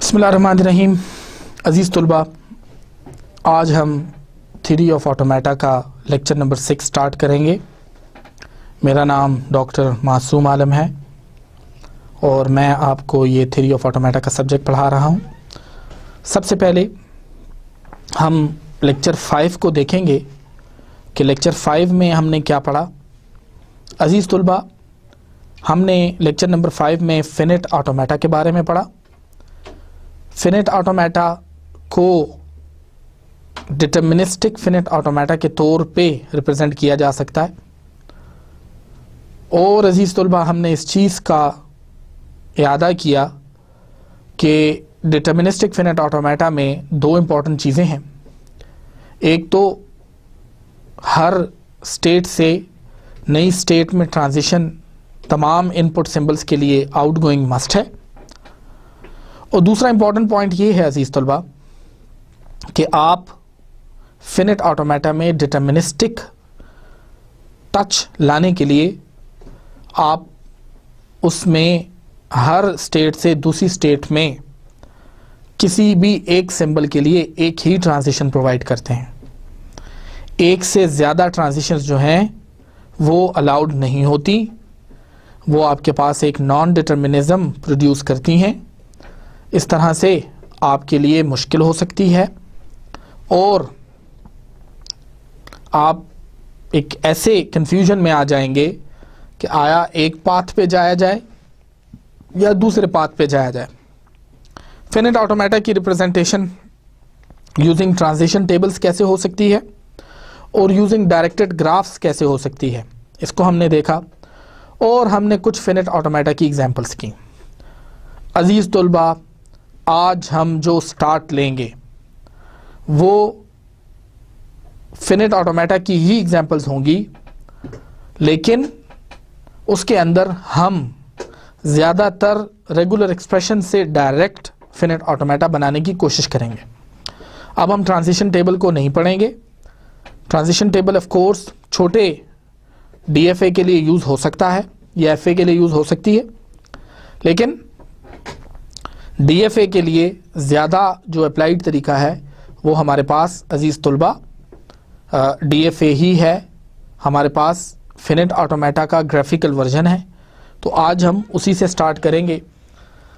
बिस्मिल्लाहिर्रहमानिर्रहीम। अज़ीज़ तुलबा, आज हम थ्योरी ऑफ ऑटोमेटा का लेक्चर नंबर 6 स्टार्ट करेंगे। मेरा नाम डॉक्टर मासूम आलम है और मैं आपको ये थ्योरी ऑफ ऑटोमेटा का सब्जेक्ट पढ़ा रहा हूँ। सबसे पहले हम लेक्चर 5 को देखेंगे कि लेक्चर 5 में हमने क्या पढ़ा। अज़ीज़ तुलबा, हमने लेक्चर नंबर 5 में फिनिट ऑटोमेटा के बारे में पढ़ा। फिनिट ऑटोमेटा को डिटर्मिनिस्टिक फिनिट ऑटोमेटा के तौर पे रिप्रेजेंट किया जा सकता है। और अजीज़ तुलबा, हमने इस चीज़ का इयादा किया कि डिटर्मिनिस्टिक फिनिट ऑटोमेटा में दो इम्पॉर्टेंट चीज़ें हैं। एक तो हर स्टेट से नई स्टेट में ट्रांजिशन तमाम इनपुट सिंबल्स के लिए आउटगोइंग मस्ट है, और दूसरा इंपॉर्टेंट पॉइंट ये है अजीज़ तलबा कि आप फिनिट ऑटोमेटा में डिटर्मिनिस्टिक टच लाने के लिए आप उसमें हर स्टेट से दूसरी स्टेट में किसी भी एक सिंबल के लिए एक ही ट्रांजिशन प्रोवाइड करते हैं। एक से ज़्यादा ट्रांजिशंस जो हैं वो अलाउड नहीं होती, वो आपके पास एक नॉन डिटर्मिनिज्म प्रोड्यूस करती हैं। इस तरह से आपके लिए मुश्किल हो सकती है और आप एक ऐसे कंफ्यूजन में आ जाएंगे कि आया एक पाथ पे जाया जाए या दूसरे पाथ पे जाया जाए। फिनिट ऑटोमेटा की रिप्रेजेंटेशन यूजिंग ट्रांजिशन टेबल्स कैसे हो सकती है और यूजिंग डायरेक्टेड ग्राफ्स कैसे हो सकती है, इसको हमने देखा और हमने कुछ फिनिट ऑटोमेटा की एग्जांपल्स की। अजीज़ तुलबा, आज हम जो स्टार्ट लेंगे वो फिनिट ऑटोमेटा की ही एग्जांपल्स होंगी, लेकिन उसके अंदर हम ज़्यादातर रेगुलर एक्सप्रेशन से डायरेक्ट फिनिट ऑटोमेटा बनाने की कोशिश करेंगे। अब हम ट्रांजिशन टेबल को नहीं पढ़ेंगे। ट्रांजिशन टेबल ऑफ कोर्स छोटे डीएफए के लिए यूज़ हो सकता है या एफए के लिए यूज़ हो सकती है, लेकिन डीएफए के लिए ज़्यादा जो अप्लाइड तरीका है वो हमारे पास अजीज़ तुलबा डीएफए ही है। हमारे पास फिनिट ऑटोमेटा का ग्राफिकल वर्जन है, तो आज हम उसी से स्टार्ट करेंगे।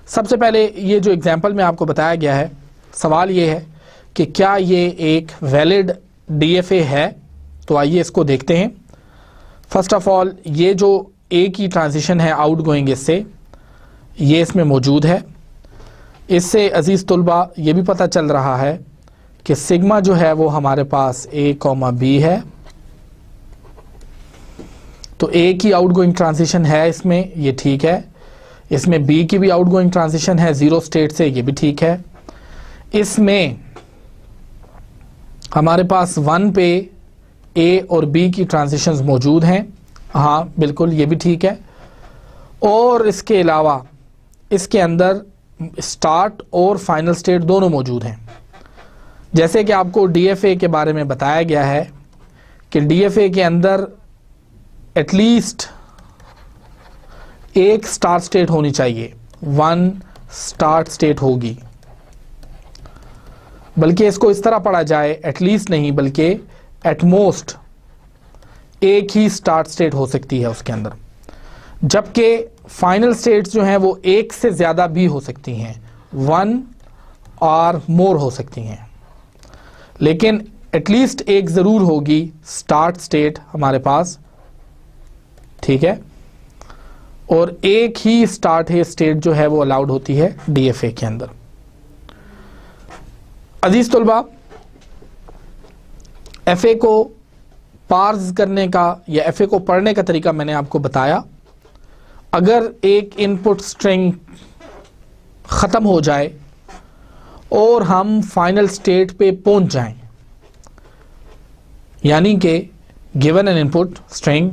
सबसे पहले ये जो एग्जांपल में आपको बताया गया है, सवाल ये है कि क्या ये एक वैलिड डीएफए है। तो आइए इसको देखते हैं। फर्स्ट ऑफ ऑल, ये जो एक ही ट्रांजिशन है आउटगोइंग इससे, ये इसमें मौजूद है। इससे अजीज़ तुलबा ये भी पता चल रहा है कि सिग्मा जो है वो हमारे पास a, b है, तो एक ही आउटगोइंग ट्रांजिशन है इसमें, ये ठीक है। इसमें b की भी आउटगोइंग ट्रांजिशन है जीरो स्टेट से, ये भी ठीक है। इसमें हमारे पास 1 पे a और b की ट्रांजिशंस मौजूद हैं, हाँ बिल्कुल ये भी ठीक है। और इसके अलावा इसके अंदर स्टार्ट और फाइनल स्टेट दोनों मौजूद हैं। जैसे कि आपको डीएफए के बारे में बताया गया है कि डीएफए के अंदर एटलीस्ट एक स्टार्ट स्टेट होनी चाहिए, 1 स्टार्ट स्टेट होगी। बल्कि इसको इस तरह पढ़ा जाए, एटलीस्ट नहीं बल्कि एटमोस्ट एक ही स्टार्ट स्टेट हो सकती है उसके अंदर, जबकि फाइनल स्टेट्स जो हैं वो एक से ज़्यादा भी हो सकती हैं, 1 और मोर हो सकती हैं, लेकिन एटलीस्ट एक ज़रूर होगी स्टार्ट स्टेट हमारे पास, ठीक है। और एक ही स्टार्ट है स्टेट जो है वो अलाउड होती है डीएफए के अंदर। अजीज़ तुलबा, एफए को पार्स करने का या एफए को पढ़ने का तरीका मैंने आपको बताया। अगर एक इनपुट स्ट्रिंग ख़त्म हो जाए और हम फाइनल स्टेट पे पहुंच जाएं, यानी कि given an input string,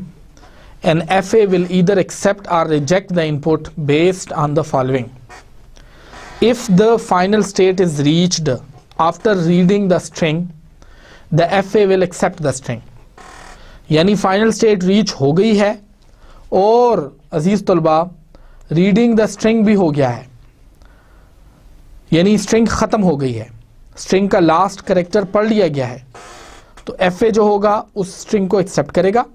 an FA will either accept or reject the input based on the following. If the final state is reached after reading the string, the FA will accept the string. यानी final state reach हो गई है और अजीज़ तलबा reading the string भी हो गया है, यानी स्ट्रिंग खत्म हो गई है, स्ट्रिंग का लास्ट कैरेक्टर पढ़ लिया गया है, तो FA जो होगा उस स्ट्रिंग को एक्सेप्ट करेगा।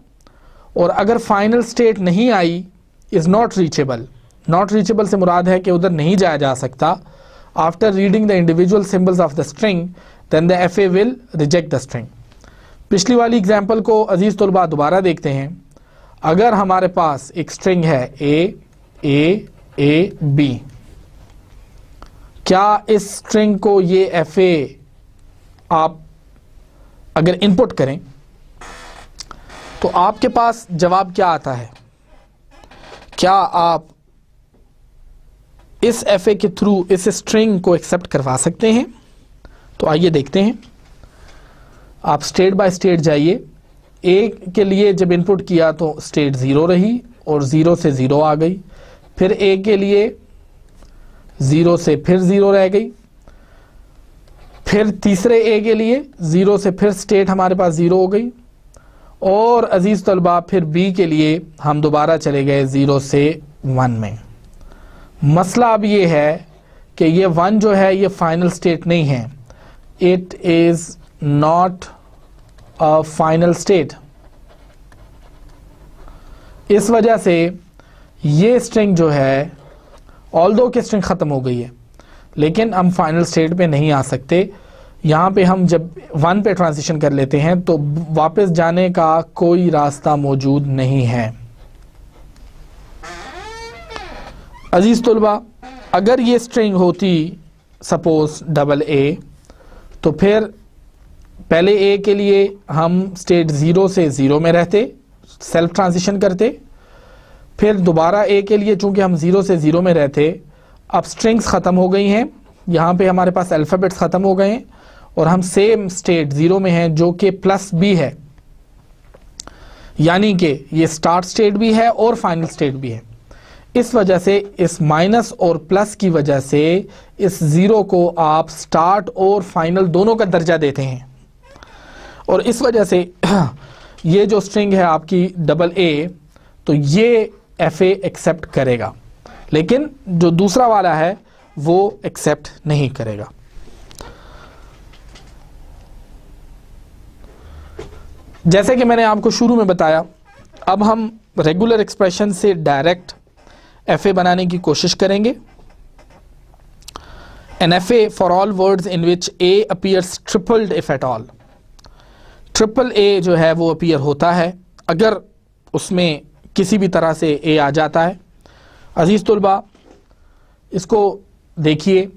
और अगर फाइनल स्टेट नहीं आई, is not reachable, not reachable से मुराद है कि उधर नहीं जाया जा सकता, after reading the individual symbols of the string then the FA will reject the string. पिछली वाली एग्जाम्पल को अजीज तलबा दोबारा देखते हैं। अगर हमारे पास एक स्ट्रिंग है A, क्या इस स्ट्रिंग को ये FA आप अगर इनपुट करें तो आपके पास जवाब क्या आता है? क्या आप इस FA के थ्रू इस स्ट्रिंग को एक्सेप्ट करवा सकते हैं? तो आइए देखते हैं। आप स्टेट बाय स्टेट जाइए। A के लिए जब इनपुट किया तो स्टेट 0 रही और 0 से 0 आ गई, फिर A के लिए 0 से फिर 0 रह गई, फिर तीसरे A के लिए 0 से फिर स्टेट हमारे पास 0 हो गई, और अजीज तलबा फिर B के लिए हम दोबारा चले गए 0 से 1 में। मसला अब ये है कि ये 1 जो है ये फाइनल स्टेट नहीं है, it is not a final state. इस वजह से ये स्ट्रिंग जो है, ऑल्दो कि स्ट्रिंग खत्म हो गई है, लेकिन हम फाइनल स्टेट पे नहीं आ सकते। यहाँ पे हम जब 1 पे ट्रांजिशन कर लेते हैं तो वापस जाने का कोई रास्ता मौजूद नहीं है। अजीज तुलबा, अगर ये स्ट्रिंग होती सपोज AA, तो फिर पहले A के लिए हम स्टेट 0 से 0 में रहते, सेल्फ ट्रांजिशन करते, फिर दोबारा A के लिए चूंकि हम 0 से 0 में रहते, अब स्ट्रिंग्स ख़त्म हो गई हैं, यहाँ पे हमारे पास अल्फ़ाबेट्स ख़त्म हो गए हैं और हम सेम स्टेट 0 में हैं जो कि +B है, यानी कि ये स्टार्ट स्टेट भी है और फाइनल स्टेट भी है। इस वजह से इस माइनस और प्लस की वजह से इस 0 को आप स्टार्ट और फाइनल दोनों का दर्जा देते हैं, और इस वजह से ये जो स्ट्रिंग है आपकी AA, तो ये FA एक्सेप्ट करेगा, लेकिन जो दूसरा वाला है वो एक्सेप्ट नहीं करेगा। जैसे कि मैंने आपको शुरू में बताया, अब हम रेगुलर एक्सप्रेशन से डायरेक्ट FA बनाने की कोशिश करेंगे। An FA for all words in which A appears tripled if at all। Triple A जो है वो अपीयर होता है अगर उसमें किसी भी तरह से A आ जाता है। अजीज तुलबा, इसको देखिए,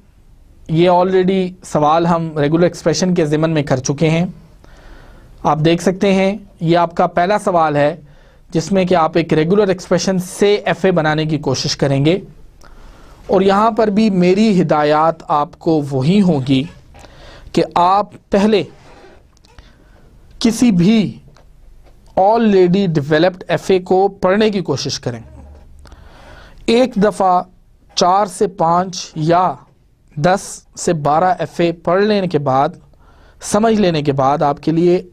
ये ऑलरेडी सवाल हम रेगुलर एक्सप्रेशन के ज़िमन में कर चुके हैं। आप देख सकते हैं ये आपका पहला सवाल है जिसमें कि आप एक रेगुलर एक्सप्रेशन से FA बनाने की कोशिश करेंगे, और यहाँ पर भी मेरी हिदायत आपको वही होगी कि आप पहले किसी भी ऑलरेडी डेवलप्ड FA को पढ़ने की कोशिश करें। एक दफ़ा 4 से 5 या 10 से 12 FA पढ़ लेने के बाद, समझ लेने के बाद आपके लिए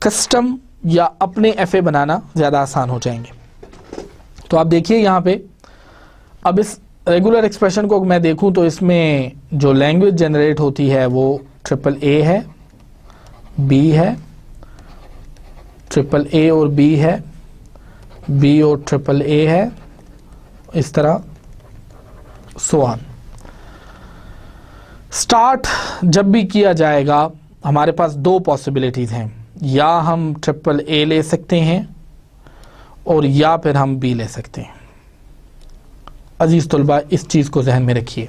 कस्टम या अपने FA बनाना ज़्यादा आसान हो जाएंगे। तो आप देखिए यहाँ पे, अब इस रेगुलर एक्सप्रेशन को मैं देखूँ तो इसमें जो लैंग्वेज जनरेट होती है वो AA है, B है, AA और B है, B और AA है, इस तरह सो ऑन। स्टार्ट जब भी किया जाएगा हमारे पास 2 पॉसिबिलिटीज़ हैं, या हम AA ले सकते हैं और या फिर हम B ले सकते हैं। अजीज तलबा, इस चीज़ को जहन में रखिए।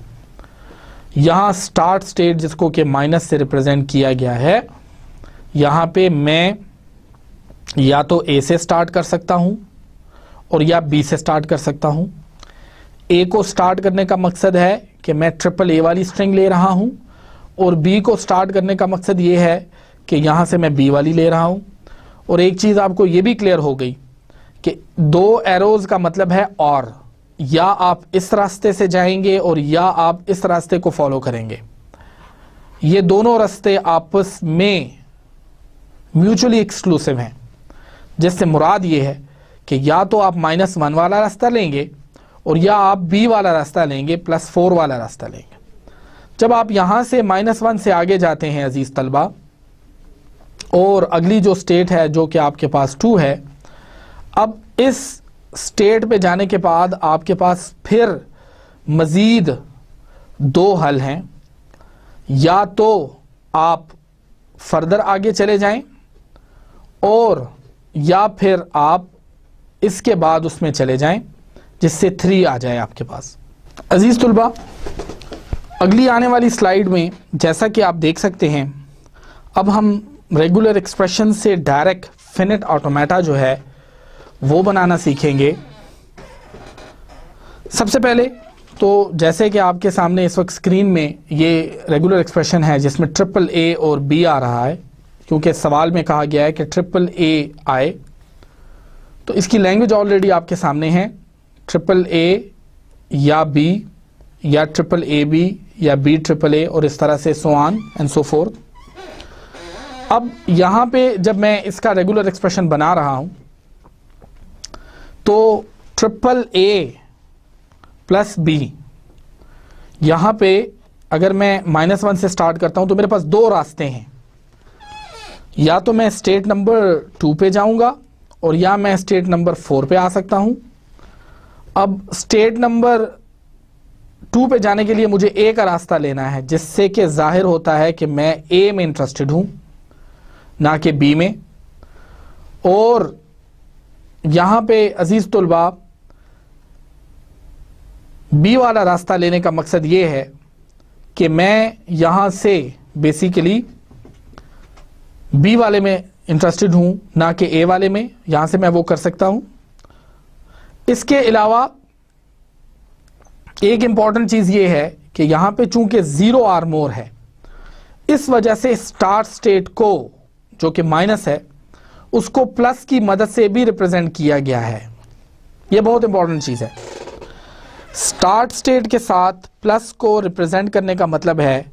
यहाँ स्टार्ट स्टेट जिसको कि माइनस से रिप्रेजेंट किया गया है, यहाँ पे मैं या तो A से स्टार्ट कर सकता हूँ और या B से स्टार्ट कर सकता हूँ। A को स्टार्ट करने का मकसद है कि मैं AA वाली स्ट्रिंग ले रहा हूँ, और B को स्टार्ट करने का मकसद ये है कि यहाँ से मैं B वाली ले रहा हूँ। और एक चीज़ आपको ये भी क्लियर हो गई कि 2 एरोज़ का मतलब है और, या आप इस रास्ते से जाएंगे और या आप इस रास्ते को फॉलो करेंगे। ये दोनों रास्ते आपस में म्यूचुअली एक्सक्लूसिव हैं, जिससे मुराद ये है कि या तो आप -1 वाला रास्ता लेंगे और या आप B वाला रास्ता लेंगे, +4 वाला रास्ता लेंगे। जब आप यहां से -1 से आगे जाते हैं अजीज तलबा, और अगली जो स्टेट है जो कि आपके पास 2 है, अब इस स्टेट पे जाने के बाद आपके पास फिर मज़ीद 2 हल हैं। या तो आप फर्दर आगे चले जाएं और या फिर आप इसके बाद उसमें चले जाएं जिससे 3 आ जाए आपके पास। अजीज तुलबा, अगली आने वाली स्लाइड में जैसा कि आप देख सकते हैं, अब हम रेगुलर एक्सप्रेशन से डायरेक्ट फिनिट ऑटोमेटा जो है वो बनाना सीखेंगे। सबसे पहले तो जैसे कि आपके सामने इस वक्त स्क्रीन में ये रेगुलर एक्सप्रेशन है जिसमें AAA और B आ रहा है, क्योंकि सवाल में कहा गया है कि AAA आए, तो इसकी लैंग्वेज ऑलरेडी आपके सामने है। AAA या B या AAAB या BAAA और इस तरह से so on and so fourth. अब यहाँ पे जब मैं इसका रेगुलर एक्सप्रेशन बना रहा हूँ तो AAA प्लस B, यहाँ पे अगर मैं -1 से स्टार्ट करता हूँ तो मेरे पास 2 रास्ते हैं। या तो मैं स्टेट नंबर 2 पे जाऊँगा और या मैं स्टेट नंबर 4 पे आ सकता हूँ। अब स्टेट नंबर 2 पे जाने के लिए मुझे A का रास्ता लेना है, जिससे कि जाहिर होता है कि मैं A में इंटरेस्टेड हूँ ना कि B में। और यहाँ पे अजीज तुलबा, B वाला रास्ता लेने का मकसद ये है कि मैं यहाँ से बेसिकली B वाले में इंटरेस्टेड हूँ ना कि A वाले में, यहाँ से मैं वो कर सकता हूँ। इसके अलावा एक इम्पॉर्टेंट चीज़ ये है कि यहाँ पे चूंकि 0 आर मोर है, इस वजह से स्टार्ट स्टेट को जो कि माइनस है उसको प्लस की मदद से भी रिप्रेजेंट किया गया है। यह बहुत इंपॉर्टेंट चीज़ है। स्टार्ट स्टेट के साथ प्लस को रिप्रेजेंट करने का मतलब है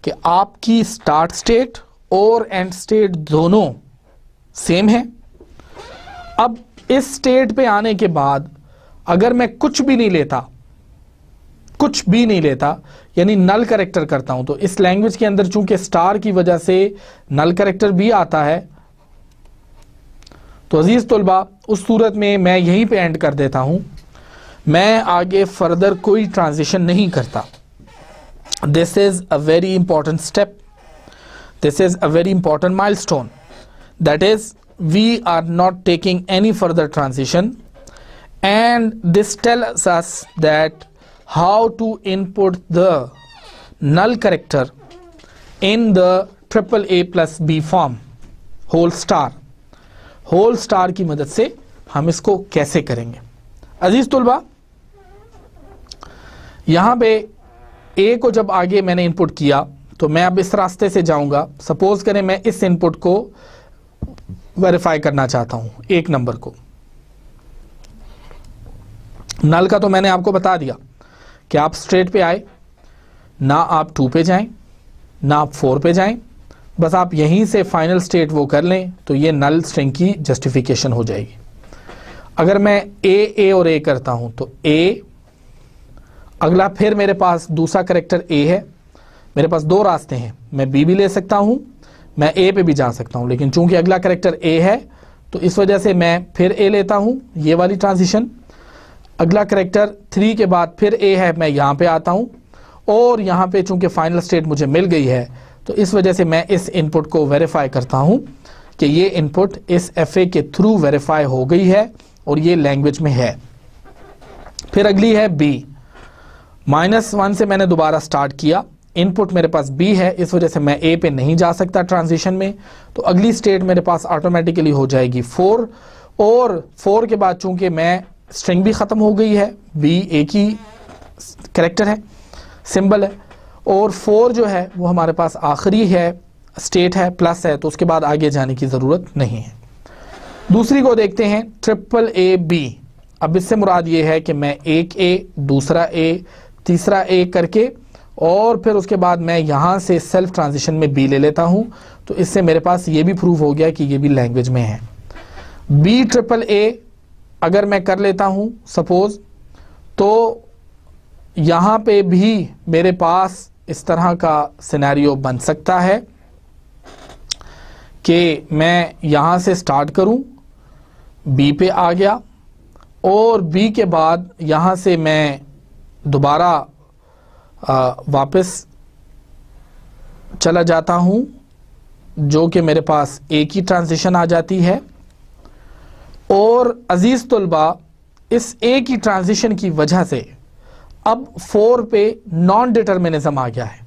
कि आपकी स्टार्ट स्टेट और एंड स्टेट दोनों सेम है। अब इस स्टेट पे आने के बाद अगर मैं कुछ भी नहीं लेता यानी नल कैरेक्टर करता हूं, तो इस लैंग्वेज के अंदर चूंकि स्टार की वजह से नल कैरेक्टर भी आता है, तो अजीज तुलबा उस सूरत में मैं यहीं पे एंड कर देता हूं। मैं आगे फर्दर कोई ट्रांजिशन नहीं करता। This is a very important step, this is a very important milestone, that is we are not taking any further transition, and this tells us that how to input the null character in the AAA plus B form, whole star की मदद से हम इसको कैसे करेंगे। अजीज तुलबा, यहां पे A को जब आगे मैंने इनपुट किया तो मैं अब इस रास्ते से जाऊंगा। सपोज करें मैं इस इनपुट को वेरीफाई करना चाहता हूं, 1 नंबर को। नल का तो मैंने आपको बता दिया कि आप स्ट्रेट पे आए, ना आप 2 पे जाएं ना आप 4 पे जाएं, बस आप यहीं से फाइनल स्टेट वो कर लें तो ये नल स्ट्रिंग की जस्टिफिकेशन हो जाएगी। अगर मैं ए और ए करता हूं तो ए, अगला फिर मेरे पास दूसरा कैरेक्टर ए है, मेरे पास 2 रास्ते हैं, मैं बी भी ले सकता हूं, मैं ए पे भी जा सकता हूं, लेकिन चूंकि अगला कैरेक्टर ए है तो इस वजह से मैं फिर ए लेता हूं, ये वाली ट्रांजिशन। अगला कैरेक्टर 3 के बाद फिर ए है, मैं यहाँ पे आता हूँ, और यहाँ पे चूंकि फाइनल स्टेट मुझे मिल गई है तो इस वजह से मैं इस इनपुट को वेरीफाई करता हूँ कि ये इनपुट इस FA के थ्रू वेरीफाई हो गई है और ये लैंग्वेज में है। फिर अगली है B। -1 से मैंने दोबारा स्टार्ट किया, इनपुट मेरे पास B है, इस वजह से मैं A पे नहीं जा सकता ट्रांजिशन में, तो अगली स्टेट मेरे पास ऑटोमेटिकली हो जाएगी 4, और 4 के बाद चूंकि मैं स्ट्रिंग भी ख़त्म हो गई है, B एक ही कैरेक्टर है, सिंबल है, और 4 जो है वो हमारे पास आखिरी है, स्टेट है, प्लस है, तो उसके बाद आगे जाने की ज़रूरत नहीं है। दूसरी को देखते हैं AAB। अब इससे मुराद ये है कि मैं एक A, दूसरा A, तीसरा A करके और फिर उसके बाद मैं यहाँ से सेल्फ ट्रांजिशन में B ले लेता हूँ, तो इससे मेरे पास ये भी प्रूव हो गया कि ये भी लैंग्वेज में है। BAAA अगर मैं कर लेता हूँ सपोज, तो यहाँ पे भी मेरे पास इस तरह का सिनेरियो बन सकता है कि मैं यहाँ से स्टार्ट करूँ, बी पे आ गया और बी के बाद यहाँ से मैं दोबारा वापस चला जाता हूँ, जो कि मेरे पास एक ही ट्रांजिशन आ जाती है। और अजीज़ तुलबा, इस एक ही ट्रांजिशन की वजह से अब 4 पे नॉन डिटर्मिनिज्म आ गया है।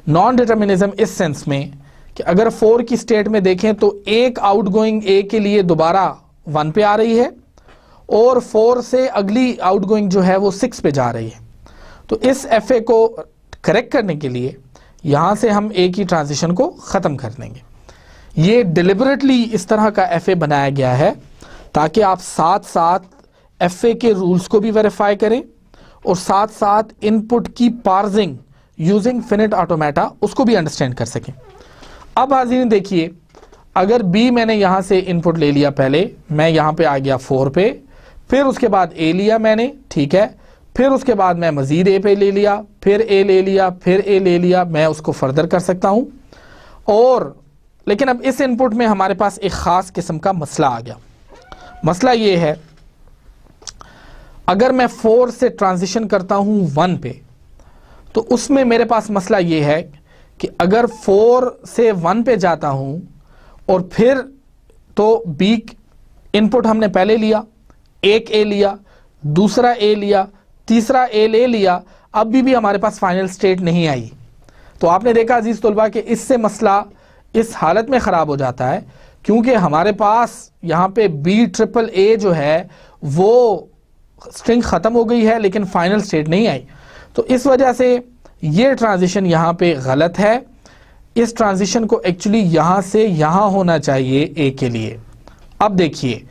नॉन डिटर्मिनिज्म इस सेंस में कि अगर 4 की स्टेट में देखें तो एक आउटगोइंग ए के लिए दोबारा 1 पे आ रही है और 4 से अगली आउटगोइंग जो है वो 6 पे जा रही है। तो इस एफ ए को करेक्ट करने के लिए यहाँ से हम एक ही ट्रांजिशन को ख़त्म कर देंगे। ये डिलिबरेटली इस तरह का एफ ए बनाया गया है ताकि आप साथ साथ एफ ए के रूल्स को भी वेरीफाई करें और साथ साथ इनपुट की पार्सिंग यूजिंग फिनिट ऑटोमेटा उसको भी अंडरस्टैंड कर सकें। अब हाज़रीन देखिए, अगर बी मैंने यहाँ से इनपुट ले लिया, पहले मैं यहाँ पे आ गया 4 पे, फिर उसके बाद ए लिया मैंने, ठीक है, फिर उसके बाद मैं मज़ीद ए पे ले लिया, फिर ए ले लिया, फिर ए ले लिया, मैं उसको फर्दर कर सकता हूँ। और लेकिन अब इस इनपुट में हमारे पास एक ख़ास किस्म का मसला आ गया। मसला ये है, अगर मैं 4 से ट्रांजिशन करता हूँ 1 पे, तो उसमें मेरे पास मसला ये है कि अगर 4 से 1 पे जाता हूँ और फिर तो बी इनपुट हमने पहले लिया, एक ए लिया, दूसरा ए लिया, तीसरा ए ले लिया, अब भी हमारे पास फाइनल स्टेट नहीं आई। तो आपने देखा अजीज़ तुलबा कि इससे मसला इस हालत में ख़राब हो जाता है क्योंकि हमारे पास यहाँ पे बी ट्रिपल ए जो है वो स्ट्रिंग ख़त्म हो गई है लेकिन फाइनल स्टेट नहीं आई। तो इस वजह से ये ट्रांजिशन यहाँ पे गलत है। इस ट्रांजिशन को एक्चुअली यहाँ से यहाँ होना चाहिए ए के लिए। अब देखिए,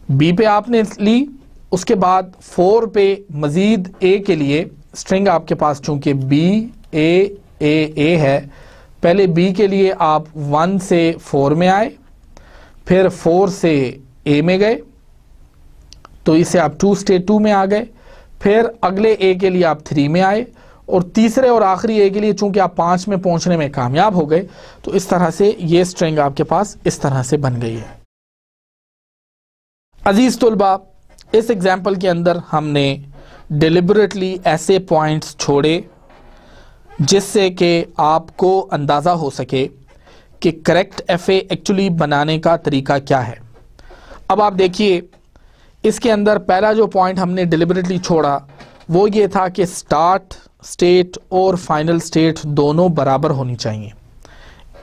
बी पे आपने ली, उसके बाद 4 पे मज़ीद ए के लिए स्ट्रिंग आपके पास चूंकि बी ए है, पहले बी के लिए आप 1 से 4 में आए, फिर 4 से ए में गए, तो इसे आप 2 स्टेट 2 में आ गए, फिर अगले ए के लिए आप 3 में आए और तीसरे और आखिरी ए के लिए चूंकि आप 5 में पहुंचने में कामयाब हो गए, तो इस तरह से ये स्ट्रिंग आपके पास इस तरह से बन गई है। अजीज तुलबा, इस एग्जाम्पल के अंदर हमने डिलिबरेटली ऐसे पॉइंट्स छोड़े जिससे कि आपको अंदाज़ा हो सके कि करेक्ट एफ ए एक्चुअली बनाने का तरीका क्या है। अब आप देखिए, इसके अंदर पहला जो पॉइंट हमने डिलिबरेटली छोड़ा वो ये था कि स्टार्ट स्टेट और फाइनल स्टेट दोनों बराबर होनी चाहिए।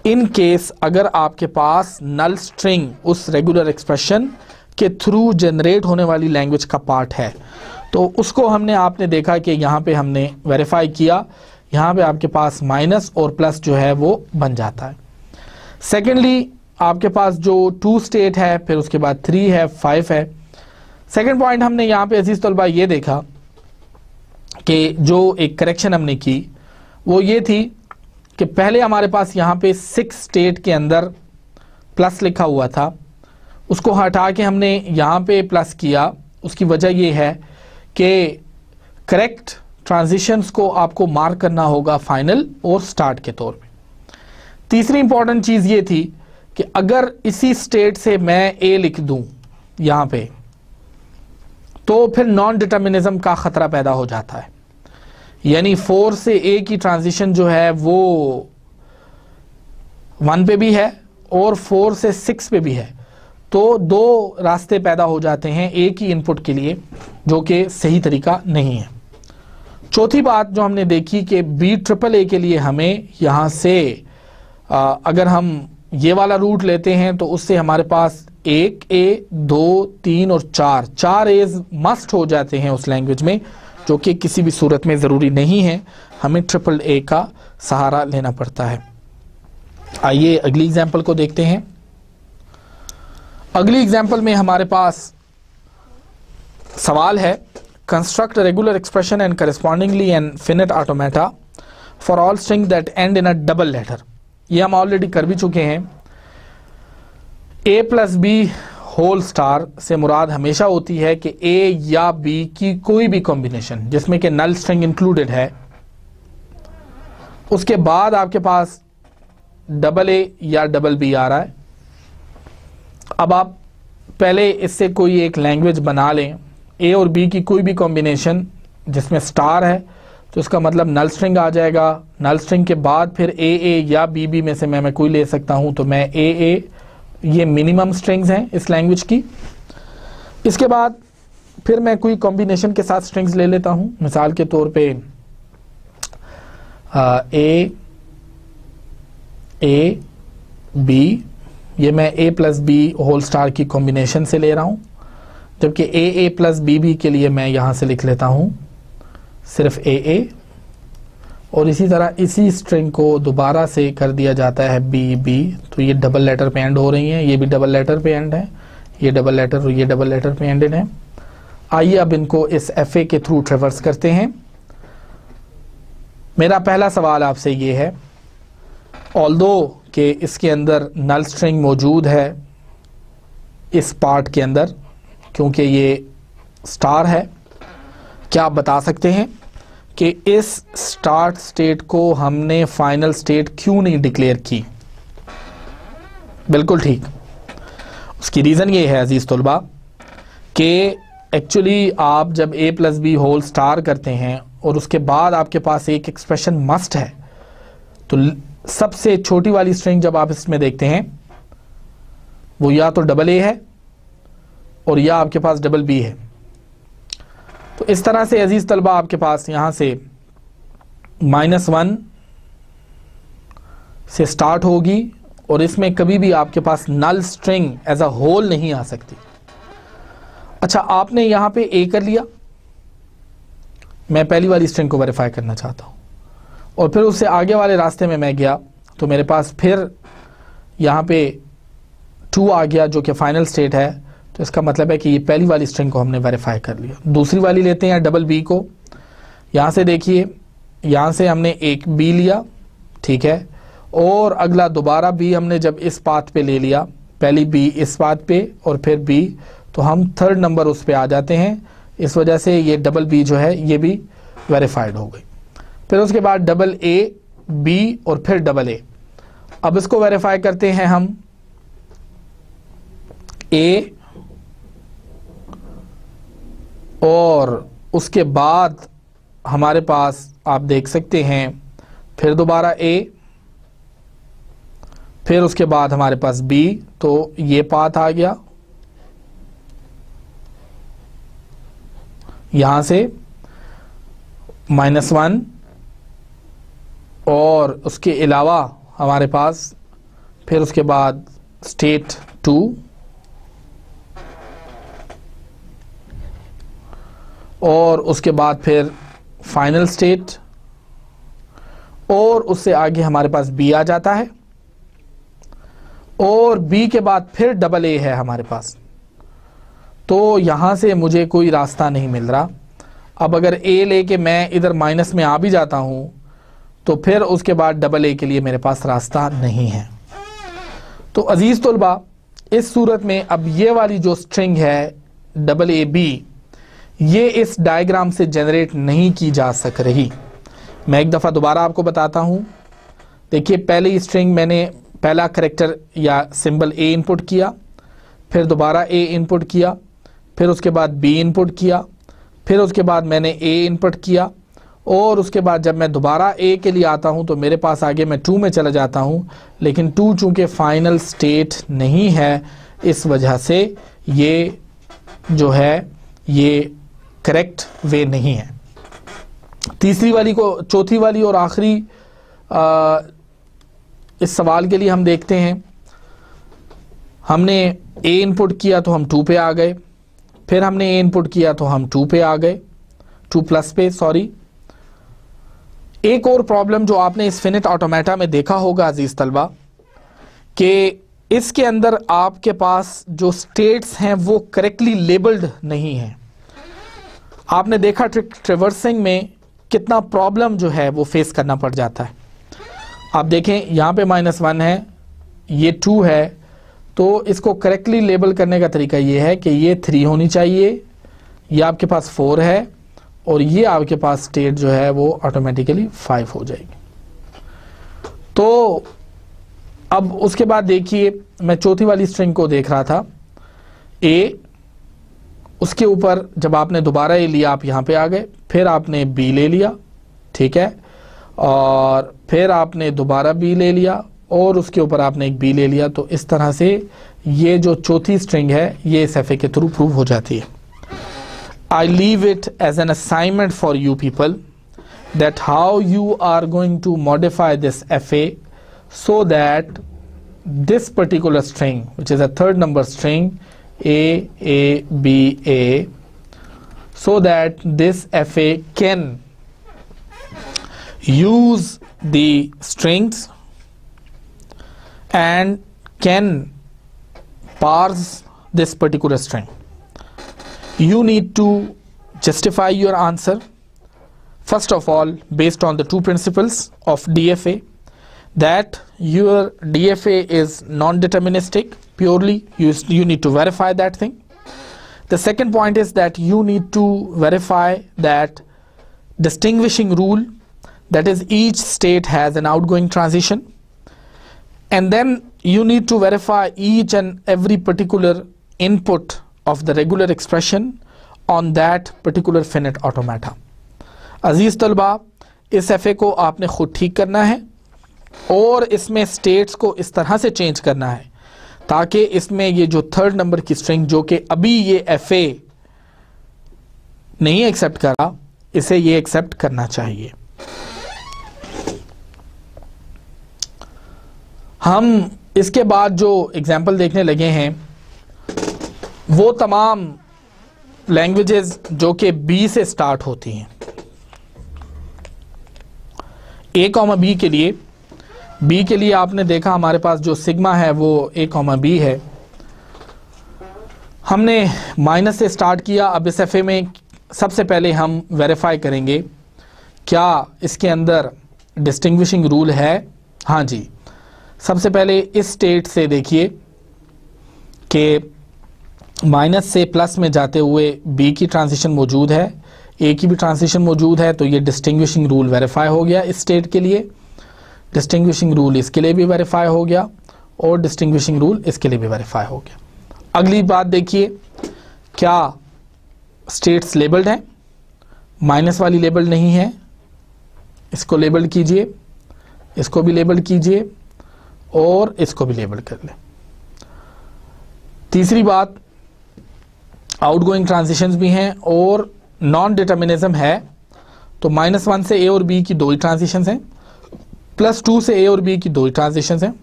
इन केस अगर आपके पास नल स्ट्रिंग उस रेगुलर एक्सप्रेशन के थ्रू जनरेट होने वाली लैंग्वेज का पार्ट है, तो उसको आपने देखा कि यहाँ पे हमने वेरीफाई किया, यहाँ पे आपके पास माइनस और प्लस जो है वो बन जाता है। सेकेंडली आपके पास जो 2 स्टेट है, फिर उसके बाद 3 है, 5 है। सेकेंड पॉइंट हमने यहाँ पे अजीज तलबा ये देखा कि जो एक करेक्शन हमने की वो ये थी कि पहले हमारे पास यहाँ पे 6 स्टेट के अंदर प्लस लिखा हुआ था, उसको हटा के हमने यहाँ पे प्लस किया। उसकी वजह ये है कि करेक्ट ट्रांजिशंस को आपको मार्क करना होगा फाइनल और स्टार्ट के तौर पे। तीसरी इंपॉर्टेंट चीज़ ये थी कि अगर इसी स्टेट से मैं ए लिख दूं यहाँ पे, तो फिर नॉन डिटर्मिनिज्म का ख़तरा पैदा हो जाता है। यानी 4 से ए की ट्रांजिशन जो है वो 1 पे भी है और 4 से 6 पे भी है, तो 2 रास्ते पैदा हो जाते हैं एक ही इनपुट के लिए, जो कि सही तरीका नहीं है। चौथी बात जो हमने देखी कि बी ट्रिपल ए के लिए हमें यहाँ से अगर हम ये वाला रूट लेते हैं तो उससे हमारे पास 1 ए, 2, 3 और 4 एज मस्ट हो जाते हैं उस लैंग्वेज में, जो कि किसी भी सूरत में ज़रूरी नहीं है, हमें ट्रिपल ए का सहारा लेना पड़ता है। आइए अगली एग्जांपल को देखते हैं। अगली एग्जांपल में हमारे पास सवाल है, construct regular expression and correspondingly and finite automata for all string that end in a double letter. ये हम ऑलरेडी कर भी चुके हैं। A plus b whole star से मुराद हमेशा होती है कि ए या बी की कोई भी कॉम्बिनेशन जिसमें कि नल स्ट्रिंग इंक्लूडेड है, उसके बाद आपके पास डबल ए या डबल बी आ रहा है। अब आप पहले इससे कोई एक लैंग्वेज बना लें, ए और बी की कोई भी कॉम्बिनेशन जिसमें स्टार है तो इसका मतलब नल स्ट्रिंग आ जाएगा। नल स्ट्रिंग के बाद फिर ए या बी में से मैं कोई ले सकता हूं, तो मैं ए, ये मिनिमम स्ट्रिंग्स हैं इस लैंग्वेज की। इसके बाद फिर मैं कोई कॉम्बिनेशन के साथ स्ट्रिंग्स ले लेता हूं, मिसाल के तौर पे ए बी, ये मैं ए प्लस बी होल स्टार की कॉम्बिनेशन से ले रहा हूं, जबकि ए प्लस बी के लिए मैं यहां से लिख लेता हूं सिर्फ ए, और इसी तरह इसी स्ट्रिंग को दोबारा से कर दिया जाता है बी। तो ये डबल लेटर पे एंड हो रही हैं, ये भी डबल लेटर पे एंड है, ये डबल लेटर और ये डबल लेटर पे एंडेड है। आइए अब इनको इस FA के थ्रू ट्रेवर्स करते हैं। मेरा पहला सवाल आपसे ये है, ऑल्दो कि इसके अंदर नल स्ट्रिंग मौजूद है इस पार्ट के अंदर, क्योंकि ये स्टार है, क्या आप बता सकते हैं कि इस स्टार्ट स्टेट को हमने फाइनल स्टेट क्यों नहीं डिक्लेयर की? बिल्कुल ठीक, उसकी रीज़न ये है अजीज़ तलबा कि एक्चुअली आप जब a plus b whole star करते हैं और उसके बाद आपके पास एक एक्सप्रेशन मस्ट है, तो सबसे छोटी वाली स्ट्रिंग जब आप इसमें देखते हैं वो या तो डबल ए है और या आपके पास डबल बी है। तो इस तरह से अजीज तलबा आपके पास यहां से -1 से स्टार्ट होगी और इसमें कभी भी आपके पास नल स्ट्रिंग एज अ होल नहीं आ सकती। अच्छा, आपने यहां पे ए कर लिया, मैं पहली वाली स्ट्रिंग को वेरीफाई करना चाहता हूं और फिर उससे आगे वाले रास्ते में मैं गया तो मेरे पास फिर यहां पे 2 आ गया जो कि फाइनल स्टेट है। तो इसका मतलब है कि ये पहली वाली स्ट्रिंग को हमने वेरीफाई कर लिया। दूसरी वाली लेते हैं डबल बी को, यहाँ से देखिए यहाँ से हमने एक बी लिया, ठीक है, और अगला दोबारा बी हमने जब इस पाथ पे ले लिया, पहली बी इस पाथ पे और फिर बी, तो हम थर्ड नंबर उस पे आ जाते हैं। इस वजह से ये डबल बी जो है ये भी वेरीफाइड हो गई। फिर उसके बाद डबल ए बी और फिर डबल ए। अब इसको वेरीफाई करते हैं हम, ए और उसके बाद हमारे पास आप देख सकते हैं फिर दोबारा ए, फिर उसके बाद हमारे पास बी, तो ये पाथ आ गया यहां से -1 और उसके अलावा हमारे पास फिर उसके बाद स्टेट 2 और उसके बाद फिर फाइनल स्टेट और उससे आगे हमारे पास बी आ जाता है और बी के बाद फिर डबल ए है हमारे पास। तो यहां से मुझे कोई रास्ता नहीं मिल रहा। अब अगर ए लेके मैं इधर माइनस में आ भी जाता हूं तो फिर उसके बाद डबल ए के लिए मेरे पास रास्ता नहीं है। तो अजीज तलबा, इस सूरत में अब ये वाली जो स्ट्रिंग है डबल ए बी, ये इस डायग्राम से जनरेट नहीं की जा सक रही। मैं एक दफ़ा दोबारा आपको बताता हूं। देखिए, पहली स्ट्रिंग मैंने पहला करैक्टर या सिंबल ए इनपुट किया, फिर दोबारा ए इनपुट किया, फिर उसके बाद बी इनपुट किया, फिर उसके बाद मैंने ए इनपुट किया और उसके बाद जब मैं दोबारा ए के लिए आता हूं तो मेरे पास आगे मैं 2 में चला जाता हूं, लेकिन 2 चूंकि फाइनल स्टेट नहीं है, इस वजह से ये जो है ये करेक्ट वे नहीं है। तीसरी वाली को, चौथी वाली और आखिरी इस सवाल के लिए हम देखते हैं। हमने ए इनपुट किया तो हम 2 पे आ गए, फिर हमने ए इनपुट किया तो हम 2 पे आ गए, 2 प्लस पे, सॉरी। एक और प्रॉब्लम जो आपने इस फिनिट ऑटोमेटा में देखा होगा अजीज तलबा, कि इसके अंदर आपके पास जो स्टेट्स हैं वो करेक्टली लेबल्ड नहीं है। आपने देखा ट्रिवर्सिंग में कितना प्रॉब्लम जो है वो फेस करना पड़ जाता है। आप देखें यहाँ पे -1 है, ये 2 है, तो इसको करेक्टली लेबल करने का तरीका ये है कि ये 3 होनी चाहिए, ये आपके पास 4 है और ये आपके पास स्टेट जो है वो ऑटोमेटिकली 5 हो जाएगी। तो अब उसके बाद देखिए, मैं चौथी वाली स्ट्रिंग को देख रहा था, ए, उसके ऊपर जब आपने दोबारा ए लिया आप यहाँ पे आ गए, फिर आपने बी ले लिया, ठीक है, और फिर आपने दोबारा बी ले लिया और उसके ऊपर आपने एक बी ले लिया। तो इस तरह से ये जो चौथी स्ट्रिंग है ये इस एफ ए के थ्रू प्रूव हो जाती है। I leave it as an assignment for you people that how you are going to modify this FA so that this particular string, which is a third number string A, so that this FA can use the strings and can parse this particular string. You need to justify your answer. First of all, based on the two principles of DFA, that your DFA is non-deterministic, purely you need to verify that thing. The second point is that you need to verify that distinguishing rule, that is each state has an outgoing transition, and then you need to verify each and every particular input of the regular expression on that particular finite automata. अजीज तलबा, इस F A को आपने खुद ठीक करना है और इसमें स्टेट्स को इस तरह से चेंज करना है ताकि इसमें ये जो थर्ड नंबर की स्ट्रिंग जो कि अभी ये एफ ए नहीं एक्सेप्ट करा, इसे ये एक्सेप्ट करना चाहिए। हम इसके बाद जो एग्जाम्पल देखने लगे हैं वो तमाम लैंग्वेजेस जो कि बी से स्टार्ट होती हैं। ए कॉमा बी के लिए आपने देखा हमारे पास जो सिग्मा है वो ए कॉमा बी है। हमने माइनस से स्टार्ट किया। अब इस एफ ए में सबसे पहले हम वेरीफाई करेंगे क्या इसके अंदर डिस्टिंग्विशिंग रूल है। हाँ जी, सबसे पहले इस स्टेट से देखिए कि माइनस से प्लस में जाते हुए बी की ट्रांजिशन मौजूद है, ए की भी ट्रांजिशन मौजूद है, तो ये डिस्टिंग्विशिंग रूल वेरीफाई हो गया इस स्टेट के लिए। डिस्टिंग्विशिंग रूल इसके लिए भी वेरीफाई हो गया और डिस्टिंग्विशिंग रूल इसके लिए भी वेरीफाई हो गया। अगली बात देखिए, क्या स्टेट्स लेबल्ड हैं? माइनस वाली लेबल नहीं है, इसको लेबल कीजिए, इसको भी लेबल कीजिए और इसको भी लेबल कर लें। तीसरी बात, आउटगोइंग ट्रांजिशंस भी हैं और नॉन डिटर्मिनिज्म है, तो -1 से ए और बी की दो ही ट्रांजिशंस हैं, +2 से ए और बी की दो ही ट्रांजिशंस हैं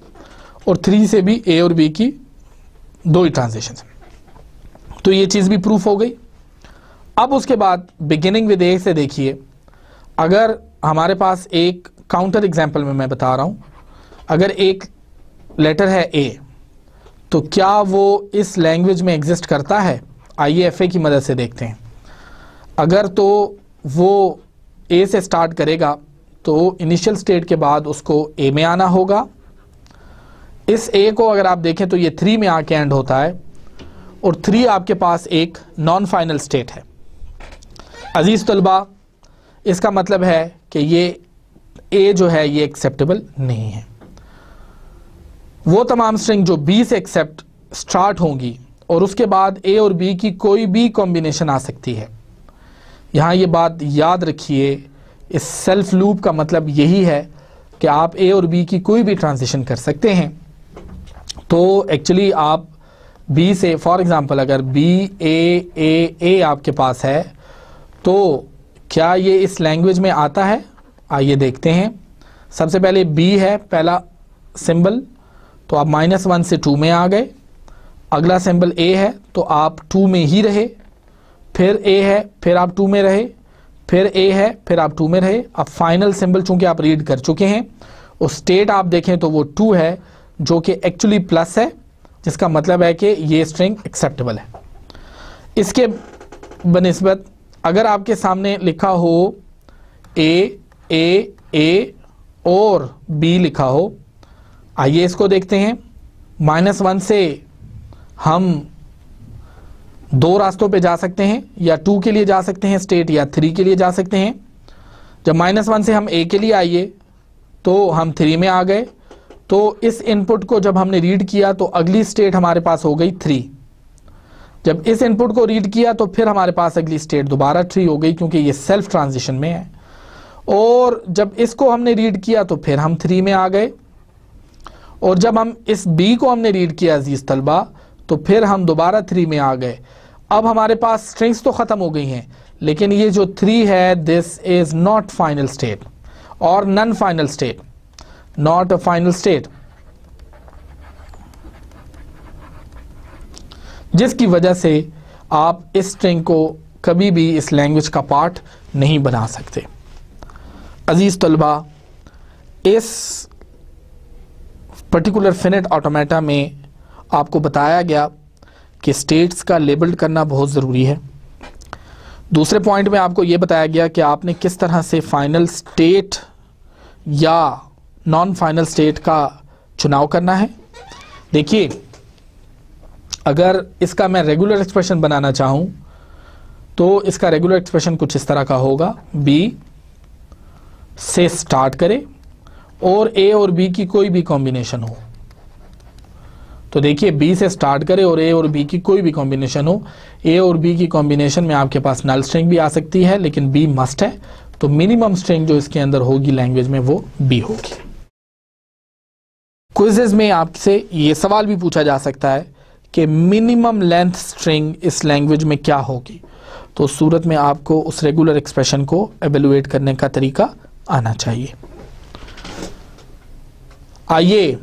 और 3 से भी ए और बी की दो ही ट्रांजिशंस हैं। तो ये चीज़ भी प्रूफ हो गई। अब उसके बाद बिगिनिंग विद ए से देखिए, अगर हमारे पास एक काउंटर एग्जाम्पल में मैं बता रहा हूँ, अगर एक लेटर है ए तो क्या वो इस लैंग्वेज में एग्जिस्ट करता है? आइए एफ ए की मदद से देखते हैं। अगर तो वो ए से स्टार्ट करेगा तो इनिशियल स्टेट के बाद उसको ए में आना होगा। इस ए को अगर आप देखें तो ये 3 में आके एंड होता है और 3 आपके पास एक नॉन फाइनल स्टेट है। अजीज तलबा, इसका मतलब है कि ये ए जो है ये एक्सेप्टेबल नहीं है। वो तमाम स्ट्रिंग जो बी से एक्सेप्ट स्टार्ट होंगी और उसके बाद ए और बी की कोई भी कॉम्बिनेशन आ सकती है। यहाँ ये बात याद रखिए, इस सेल्फ लूप का मतलब यही है कि आप ए और बी की कोई भी ट्रांजिशन कर सकते हैं। तो एक्चुअली आप बी से, फॉर एग्जांपल अगर बी ए आपके पास है तो क्या ये इस लैंग्वेज में आता है? आइए देखते हैं। सबसे पहले बी है पहला सिंबल, तो आप -1 से 2 में आ गए। अगला सिंबल ए है तो आप 2 में ही रहे, फिर ए है फिर आप 2 में रहे, फिर ए है फिर आप 2 में रहे। अब फाइनल सिंबल चूंकि आप रीड कर चुके हैं और स्टेट आप देखें तो वो 2 है जो कि एक्चुअली प्लस है, जिसका मतलब है कि ये स्ट्रिंग एक्सेप्टेबल है। इसके बनिस्बत अगर आपके सामने लिखा हो ए और बी लिखा हो, आइए इसको देखते हैं। -1 से हम 2 रास्तों पे जा सकते हैं, या 2 के लिए जा सकते हैं स्टेट, या 3 के लिए जा सकते हैं। जब -1 से हम ए के लिए आइए तो हम 3 में आ गए। तो इस इनपुट को जब हमने रीड किया तो अगली स्टेट हमारे पास हो गई 3। जब इस इनपुट को रीड किया तो फिर हमारे पास अगली स्टेट दोबारा 3 हो गई, क्योंकि ये सेल्फ ट्रांजिशन में है। और जब इसको हमने रीड किया तो फिर हम 3 में आ गए। और जब हम इस B को हमने रीड किया अजीज तलबा, तो फिर हम दोबारा 3 में आ गए। अब हमारे पास स्ट्रिंग्स तो ख़त्म हो गई हैं, लेकिन ये जो 3 है, this is not final state और non final state, not a final state, जिसकी वजह से आप इस स्ट्रिंग को कभी भी इस लैंग्वेज का पार्ट नहीं बना सकते। अजीज तलबा, इस पर्टिकुलर फिनिट ऑटोमेटा में आपको बताया गया कि स्टेट्स का लेबल करना बहुत ज़रूरी है। दूसरे पॉइंट में आपको ये बताया गया कि आपने किस तरह से फाइनल स्टेट या नॉन फाइनल स्टेट का चुनाव करना है। देखिए, अगर इसका मैं रेगुलर एक्सप्रेशन बनाना चाहूँ तो इसका रेगुलर एक्सप्रेशन कुछ इस तरह का होगा, B से स्टार्ट करे और A और B की कोई भी कॉम्बिनेशन हो। तो देखिए, B से स्टार्ट करे और A और B की कोई भी कॉम्बिनेशन हो। A और B की कॉम्बिनेशन में आपके पास नल स्ट्रिंग भी आ सकती है, लेकिन B मस्ट है। तो मिनिमम स्ट्रिंग जो इसके अंदर होगी लैंग्वेज में वो B होगी। क्विज़ेस में आपसे ये सवाल भी पूछा जा सकता है कि मिनिमम लेंथ स्ट्रिंग इस लैंग्वेज में क्या होगी। तो उस सूरत में आपको उस रेगुलर एक्सप्रेशन को एवेलुएट करने का तरीका आना चाहिए। आइए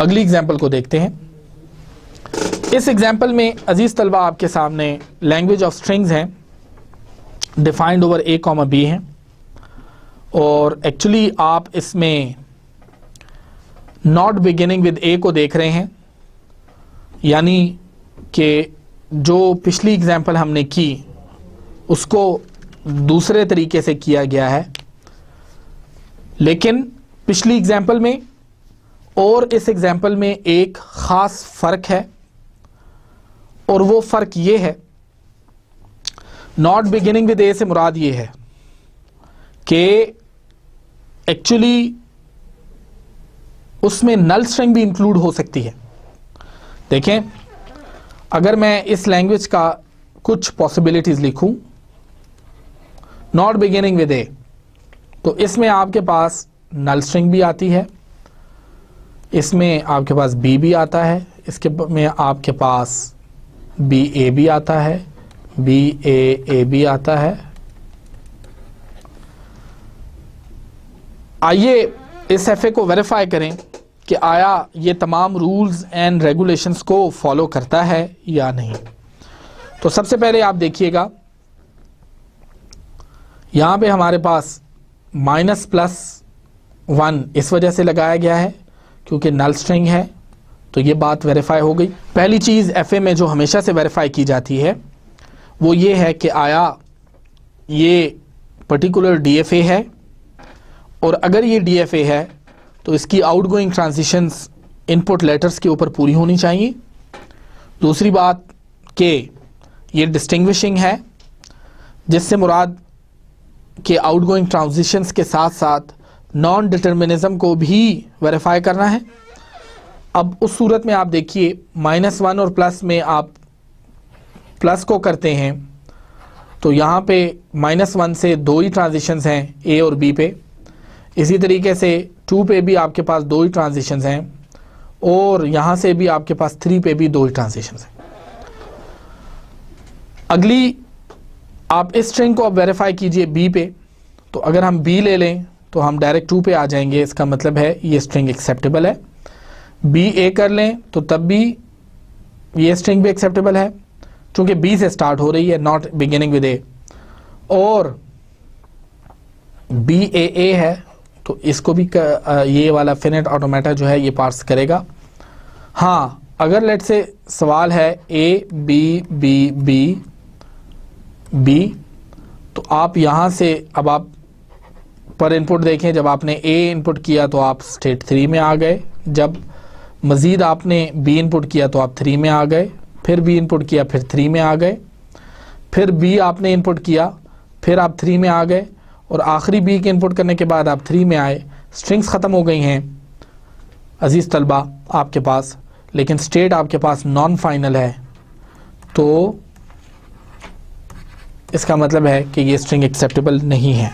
अगली एग्जाम्पल को देखते हैं। इस एग्जाम्पल में अजीज तलबा आपके सामने लैंग्वेज ऑफ स्ट्रिंग्स हैं, डिफाइंड ओवर A, B हैं। और एक्चुअली आप इसमें नॉट बिगिनिंग विद A को देख रहे हैं, यानी कि जो पिछली एग्जाम्पल हमने की उसको दूसरे तरीके से किया गया है, लेकिन पिछली एग्जाम्पल में और इस एग्जाम्पल में एक ख़ास फ़र्क है। और वो फ़र्क ये है, नॉट बिगिनिंग विद A से मुराद ये है कि एक्चुअली उसमें नल स्ट्रिंग भी इंक्लूड हो सकती है। देखें, अगर मैं इस लैंग्वेज का कुछ पॉसिबिलिटीज़ लिखूं, नॉट बिगिनिंग विद A, तो इसमें आपके पास नल स्ट्रिंग भी आती है, इसमें आपके पास B भी आता है, इसके में आपके पास BA भी आता है, BAA भी आता है। आइए इस FA को वेरीफाई करें कि आया ये तमाम रूल्स एंड रेगुलेशंस को फॉलो करता है या नहीं। तो सबसे पहले आप देखिएगा, यहाँ पे हमारे पास -+1 इस वजह से लगाया गया है क्योंकि नल स्ट्रिंग है, तो ये बात वेरीफाई हो गई। पहली चीज़ FA में जो हमेशा से वेरीफाई की जाती है वो ये है कि आया ये पर्टिकुलर DFA है, और अगर ये DFA है तो इसकी आउटगोइंग ट्रांजिशंस इनपुट लेटर्स के ऊपर पूरी होनी चाहिए। दूसरी बात कि ये डिस्टिंग्विशिंग है, जिससे मुराद कि आउटगोइंग ट्रांजिशंस के साथ साथ नॉन डिटर्मिनिज्म को भी वेरीफाई करना है। अब उस सूरत में आप देखिए, -1 और प्लस में आप प्लस को करते हैं तो यहाँ पे -1 से 2 ही ट्रांजिशंस हैं A और B पे। इसी तरीके से 2 पे भी आपके पास 2 ही ट्रांजिशंस हैं, और यहाँ से भी आपके पास 3 पे भी 2 ही ट्रांजिशंस हैं। अगली आप इस स्ट्रिंग को अब वेरीफाई कीजिए B पे, तो अगर हम B ले लें तो हम डायरेक्ट 2 पे आ जाएंगे, इसका मतलब है ये स्ट्रिंग एक्सेप्टेबल है। BA कर लें तो तब भी ये स्ट्रिंग भी एक्सेप्टेबल है क्योंकि B से स्टार्ट हो रही है, नॉट बिगिनिंग विद A, और BAA है तो इसको भी ये वाला फिनिट ऑटोमेटा जो है ये पार्स करेगा। हाँ, अगर लेट से सवाल है A B B B B, तो आप यहाँ से अब आप पर इनपुट देखें, जब आपने A इनपुट किया तो आप स्टेट 3 में आ गए, जब मज़ीद आपने B इनपुट किया तो आप 3 में आ गए, फिर B इनपुट किया फिर 3 में आ गए, फिर B आपने इनपुट किया फिर आप 3 में आ गए, और आखिरी B के इनपुट करने के बाद आप 3 में आए। स्ट्रिंग्स ख़त्म हो गई हैं अजीज़ तलबा आपके पास, लेकिन स्टेट आपके पास नॉन फाइनल है, तो इसका मतलब है कि ये स्ट्रिंग एक्सेप्टेबल नहीं है।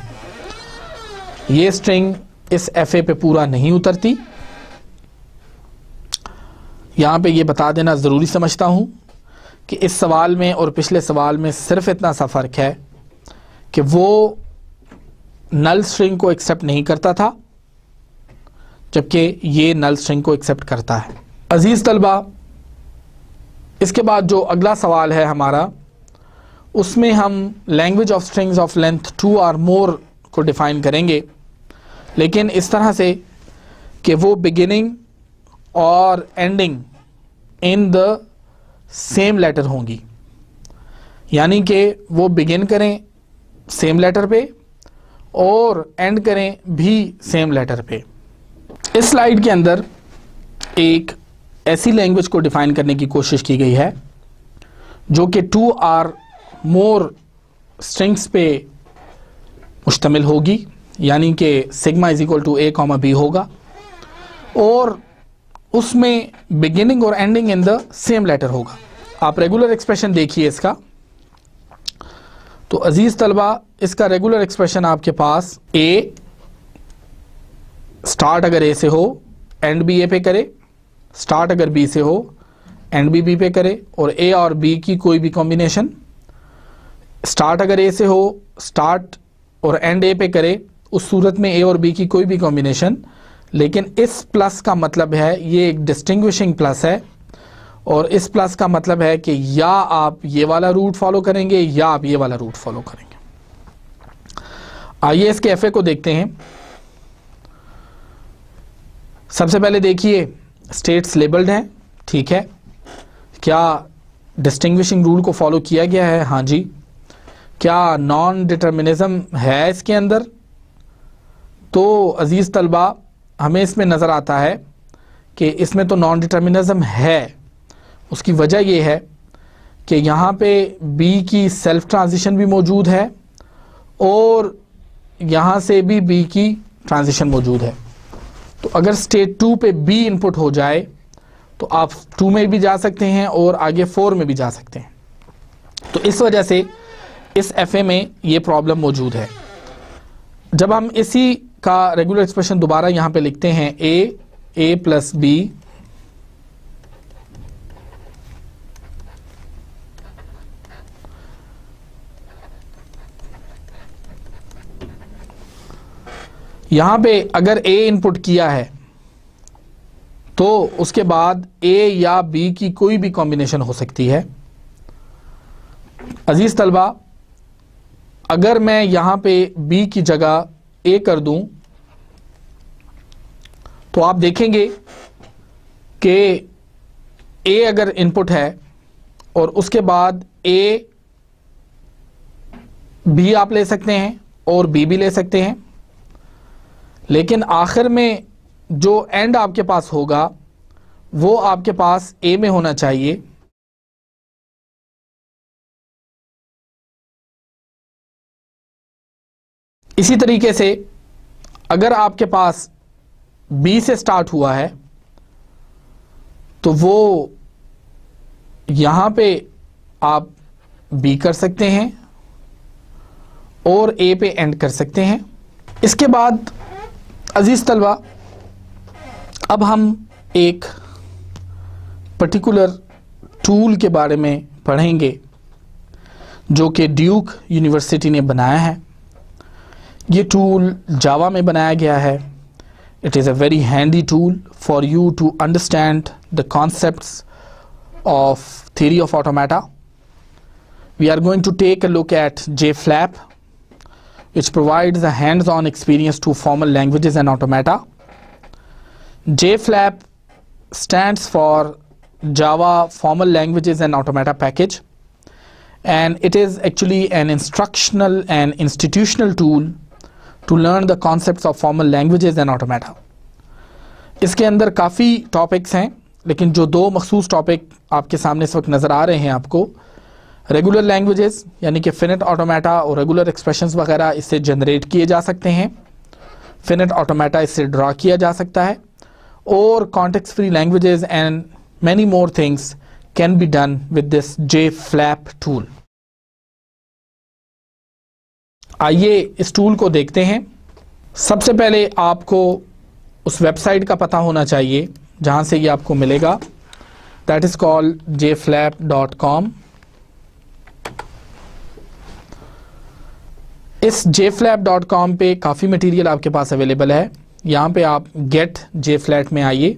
ये स्ट्रिंग इस एफए पे पूरा नहीं उतरती। यहाँ पे ये बता देना ज़रूरी समझता हूँ कि इस सवाल में और पिछले सवाल में सिर्फ इतना सा फ़र्क है कि वो नल स्ट्रिंग को एक्सेप्ट नहीं करता था, जबकि ये नल स्ट्रिंग को एक्सेप्ट करता है। अजीज़ तलबा, इसके बाद जो अगला सवाल है हमारा, उसमें हम language of strings of length 2 और मोर को डिफ़ाइन करेंगे, लेकिन इस तरह से कि वो बिगिनिंग और ending in the same letter होंगी, यानी कि वो बिगिन करें सेम लेटर पे और एंड करें भी सेम लेटर पे। इस स्लाइड के अंदर एक ऐसी लैंग्वेज को डिफाइन करने की कोशिश की गई है जो कि 2 और मोर स्ट्रिंग्स पे मुश्तमिल होगी, यानी कि sigma is equal to a comma b होगा और उसमें बिगिनिंग और ending in the same letter होगा। आप रेगुलर एक्सप्रेशन देखिए इसका। तो अजीज तलबा, इसका रेगुलर एक्सप्रेशन आपके पास ए स्टार्ट अगर ए से हो एंड बी ए पे करे, स्टार्ट अगर बी से हो एंड बी पे करे, और ए और बी की कोई भी कॉम्बिनेशन, स्टार्ट अगर ए से हो स्टार्ट और एंड ए पे करे, उस सूरत में ए और बी की कोई भी कॉम्बिनेशन। लेकिन इस प्लस का मतलब है, ये एक डिस्टिंग्विशिंग प्लस है, और इस प्लस का मतलब है कि या आप ये वाला रूट फॉलो करेंगे या आप ये वाला रूट फॉलो करेंगे। आइए इसके एफए को देखते हैं। सबसे पहले देखिए स्टेट्स लेबल्ड हैं, ठीक है। क्या डिस्टिंग्विशिंग रूल को फॉलो किया गया है? हाँ जी। क्या नॉन डिटर्मिनिज्म है इसके अंदर? तो अजीज़ तलबा, हमें इसमें नज़र आता है कि इसमें तो नॉन डिटर्मिनिज्म है। उसकी वजह यह है कि यहाँ पे बी की सेल्फ ट्रांजिशन भी मौजूद है और यहाँ से भी बी की ट्रांजिशन मौजूद है। तो अगर स्टेट 2 पे बी इनपुट हो जाए तो आप 2 में भी जा सकते हैं और आगे 4 में भी जा सकते हैं। तो इस वजह से इस एफए में ये प्रॉब्लम मौजूद है। जब हम इसी का रेगुलर एक्सप्रेशन दोबारा यहाँ पे लिखते हैं, ए प्लस बी यहाँ पे अगर ए इनपुट किया है तो उसके बाद ए या बी की कोई भी कॉम्बिनेशन हो सकती है। अजीज तलबा, अगर मैं यहाँ पे बी की जगह ए कर दूं तो आप देखेंगे कि ए अगर इनपुट है और उसके बाद ए भी आप ले सकते हैं और बी भी ले सकते हैं, लेकिन आखिर में जो एंड आपके पास होगा वो आपके पास ए में होना चाहिए। इसी तरीके से अगर आपके पास बी से स्टार्ट हुआ है तो वो यहां पे आप बी कर सकते हैं और ए पे एंड कर सकते हैं। इसके बाद अजीज तलबा, अब हम एक पर्टिकुलर टूल के बारे में पढ़ेंगे जो कि ड्यूक यूनिवर्सिटी ने बनाया है। ये टूल जावा में बनाया गया है। It is a very handy tool for you to understand the concepts of theory of automata. We are going to take a look at JFlap, which provides a hands-on experience to formal languages and automata. JFlap stands for Java Formal Languages and Automata Package, and it is actually an instructional and institutional tool to learn the concepts of formal languages and automata. इसके अंदर काफ़ी topics हैं, लेकिन जो दो मखसूस topic आपके सामने इस वक्त नज़र आ रहे हैं आपको, रेगुलर लैंग्वेजेस यानी कि फिनिट ऑटोमेटा और रेगुलर एक्सप्रेशंस वगैरह इससे जनरेट किए जा सकते हैं। फिनिट ऑटोमेटा इससे ड्रा किया जा सकता है, और context free languages and many more things can be done with this JFlap tool. आइए इस टूल को देखते हैं। सबसे पहले आपको उस वेबसाइट का पता होना चाहिए जहां से ये आपको मिलेगा, दैट इज कॉल्ड jflap.com। इस jflap.com पे काफ़ी मटेरियल आपके पास अवेलेबल है। यहाँ पे आप गेट JFlap में आइए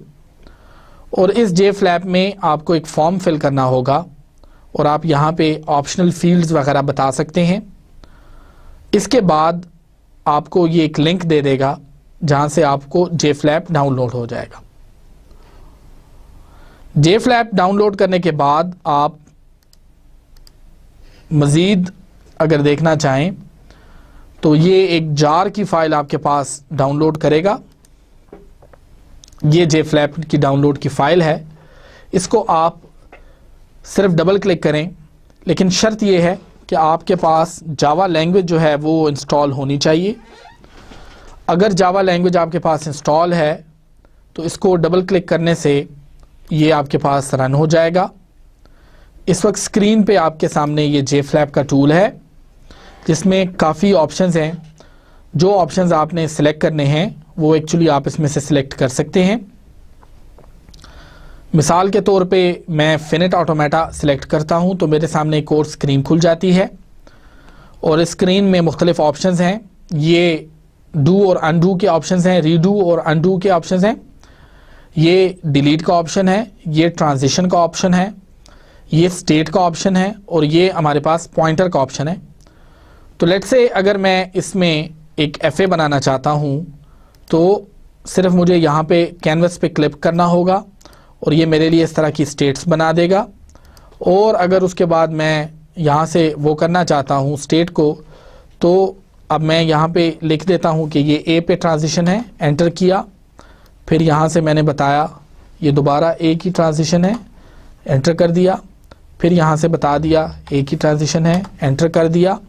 और इस JFlap में आपको एक फॉर्म फिल करना होगा और आप यहाँ पे ऑप्शनल फील्ड्स वगैरह बता सकते हैं। इसके बाद आपको ये एक लिंक दे देगा जहाँ से आपको JFlap डाउनलोड हो जाएगा। JFlap डाउनलोड करने के बाद आप मज़ीद अगर देखना चाहें तो ये एक जार की फाइल आपके पास डाउनलोड करेगा। ये JFlap की डाउनलोड की फाइल है। इसको आप सिर्फ डबल क्लिक करें, लेकिन शर्त ये है कि आपके पास जावा लैंग्वेज जो है वो इंस्टॉल होनी चाहिए। अगर जावा लैंग्वेज आपके पास इंस्टॉल है तो इसको डबल क्लिक करने से ये आपके पास रन हो जाएगा। इस वक्त स्क्रीन पे आपके सामने ये JFlap का टूल है जिसमें काफ़ी ऑप्शंस हैं। जो ऑप्शंस आपने सिलेक्ट करने हैं वो एक्चुअली आप इसमें से सिलेक्ट कर सकते हैं। मिसाल के तौर पे मैं फिनिट ऑटोमेटा सिलेक्ट करता हूं तो मेरे सामने एक और स्क्रीन खुल जाती है और स्क्रीन में मुख्तलिफ ऑप्शंस हैं। ये डू और अनडू के ऑप्शंस हैं, रीडू और अनडू के ऑप्शंस हैं, ये डिलीट का ऑप्शन है, ये ट्रांजिशन का ऑप्शन है, ये स्टेट का ऑप्शन है और ये हमारे पास पॉइंटर का ऑप्शन है। तो लेट्स से अगर मैं इसमें एक FA बनाना चाहता हूँ तो सिर्फ मुझे यहाँ पे कैनवस पे क्लिक करना होगा और ये मेरे लिए इस तरह की स्टेट्स बना देगा। और अगर उसके बाद मैं यहाँ से वो करना चाहता हूँ स्टेट को, तो अब मैं यहाँ पे लिख देता हूँ कि ये A पे ट्रांजिशन है, एंटर किया। फिर यहाँ से मैंने बताया ये दोबारा A की ट्रांजिशन है, एंटर कर दिया। फिर यहाँ से बता दिया A की ट्रांजिशन है, एंटर कर दिया।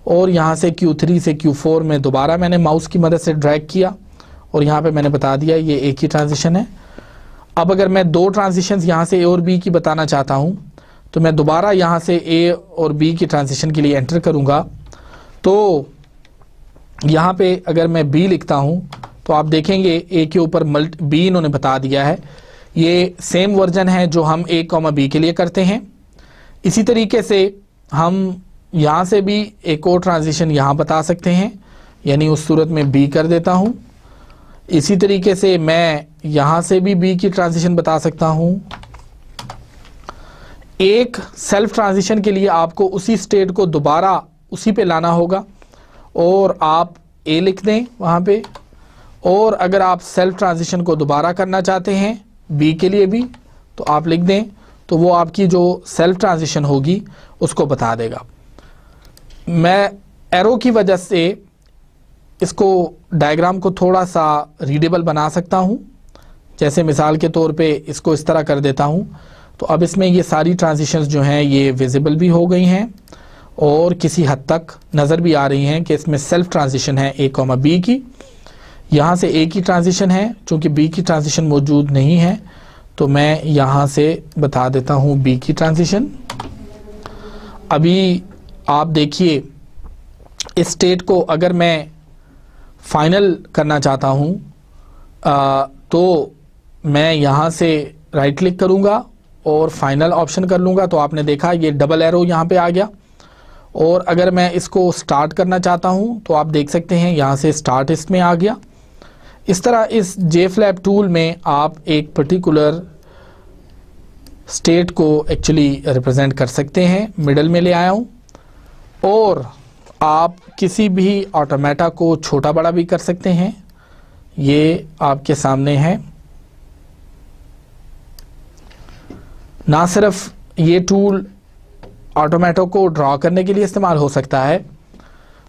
और यहाँ से Q3 से Q4 में दोबारा मैंने माउस की मदद से ड्रैग किया और यहाँ पे मैंने बता दिया ये A की ट्रांजिशन है। अब अगर मैं दो ट्रांजिशंस यहाँ से A और B की बताना चाहता हूँ तो मैं दोबारा यहाँ से A और B की ट्रांजिशन के लिए एंटर करूँगा। तो यहाँ पे अगर मैं B लिखता हूँ तो आप देखेंगे A के ऊपर B इन्होंने बता दिया है। ये सेम वर्जन है जो हम A, B के लिए करते हैं। इसी तरीके से हम यहाँ से भी एक और ट्रांजिशन यहाँ बता सकते हैं, यानी उस सूरत में B कर देता हूँ। इसी तरीके से मैं यहाँ से भी B की ट्रांजिशन बता सकता हूँ। एक सेल्फ ट्रांजिशन के लिए आपको उसी स्टेट को दोबारा उसी पे लाना होगा और आप A लिख दें वहाँ पे। और अगर आप सेल्फ ट्रांजिशन को दोबारा करना चाहते हैं B के लिए भी तो आप लिख दें, तो वो आपकी जो सेल्फ ट्रांजिशन होगी उसको बता देगा। मैं एरो की वजह से इसको डायग्राम को थोड़ा सा रीडेबल बना सकता हूँ। जैसे मिसाल के तौर पे इसको इस तरह कर देता हूँ तो अब इसमें ये सारी ट्रांजिशंस जो हैं ये विजिबल भी हो गई हैं और किसी हद तक नज़र भी आ रही हैं कि इसमें सेल्फ ट्रांजिशन है A, B की। यहाँ से A की ट्रांजिशन है, चूँकि B की ट्रांजिशन मौजूद नहीं है तो मैं यहाँ से बता देता हूँ B की ट्रांजिशन। अभी आप देखिए इस स्टेट को अगर मैं फाइनल करना चाहता हूँ तो मैं यहाँ से राइट क्लिक करूँगा और फाइनल ऑप्शन कर लूँगा। तो आपने देखा ये डबल एरो यहाँ पे आ गया। और अगर मैं इसको स्टार्ट करना चाहता हूँ तो आप देख सकते हैं यहाँ से स्टार्ट इसमें आ गया। इस तरह इस JFlap टूल में आप एक पर्टिकुलर स्टेट को एक्चुअली रिप्रेजेंट कर सकते हैं। मिडल में ले आया हूँ और आप किसी भी ऑटोमेटा को छोटा बड़ा भी कर सकते हैं। ये आपके सामने है। ना सिर्फ ये टूल ऑटोमेटो को ड्रॉ करने के लिए इस्तेमाल हो सकता है,